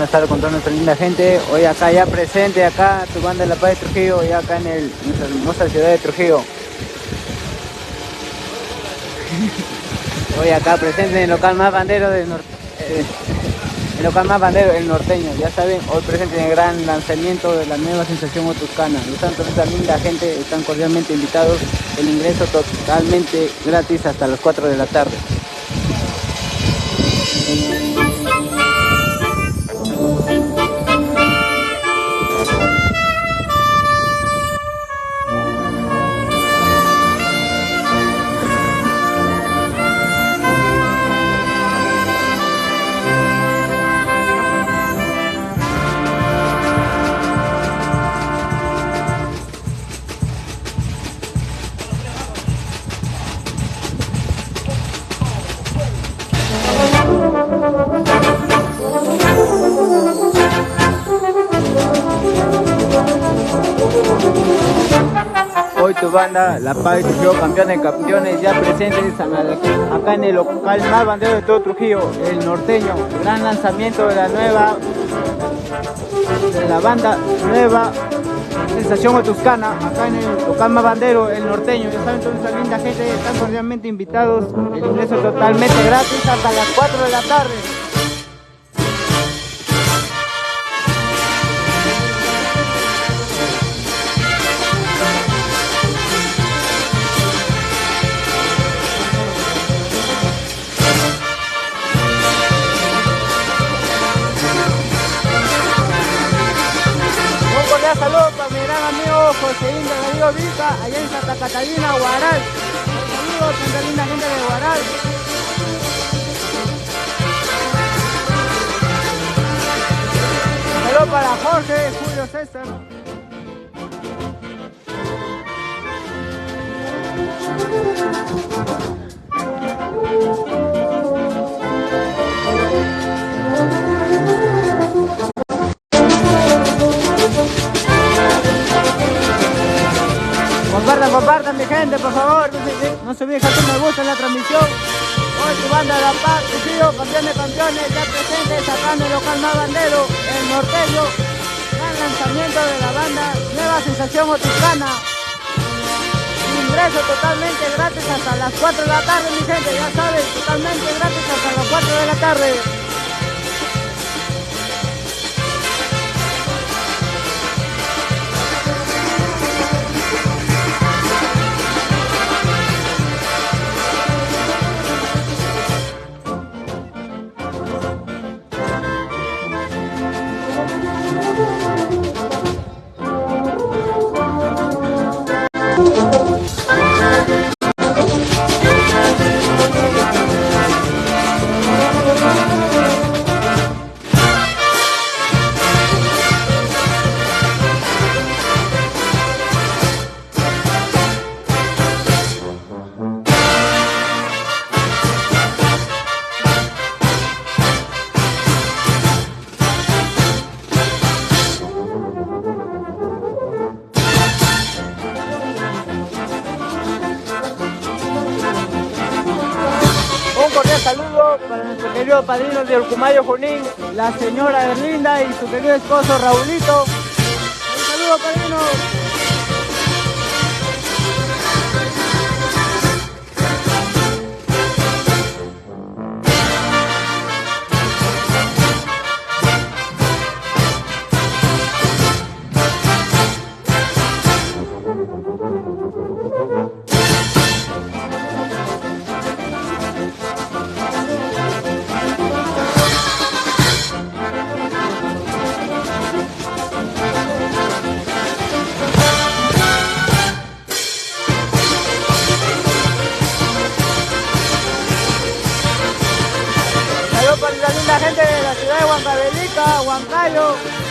Buenas tardes con toda nuestra linda gente. Hoy acá ya presente, acá tu banda de La Paz de Trujillo, ya acá en nuestra hermosa ciudad de Trujillo. Hoy acá presente en el local más bandero del norte, el local más bandero, el norteño. Ya saben, hoy presente en el gran lanzamiento de la nueva sensación Otuscana. Los santos, esta linda gente están cordialmente invitados. El ingreso totalmente gratis hasta las 4 de la tarde. tu banda, La Paz y Trujillo, campeones, campeones, ya presentes acá en el local más bandero de todo Trujillo, El Norteño. Gran lanzamiento de la nueva, de la banda nueva Sensación Huetuscana, acá en el local más bandero, El Norteño. Ya saben, toda esa linda gente están cordialmente invitados. El ingreso totalmente gratis hasta las 4 de la tarde. Saludos para mi gran amigo Joséín de Río Vica, allá en Santa Catalina, Huaral. Saludos a la linda gente de Huaral. Saludos para Jorge, Julio César. Compartan mi gente, por favor, no se olviden dejar me gusta en la transmisión. Hoy tu banda La Paz, Trujillo, campeones, campeones, ya presentes sacando el local más bandero, El Norteño. Gran lanzamiento de la banda, nueva Sensación Huetuscana. Ingreso totalmente gratis hasta las 4 de la tarde, mi gente, ya saben, totalmente gratis hasta las 4 de la tarde. Saludo para nuestro querido padrino de Orcumayo Junín, la señora Erlinda y su querido esposo Raulito. Un saludo, padrino. Para la linda gente de la ciudad de Huancavelica, Huancayo.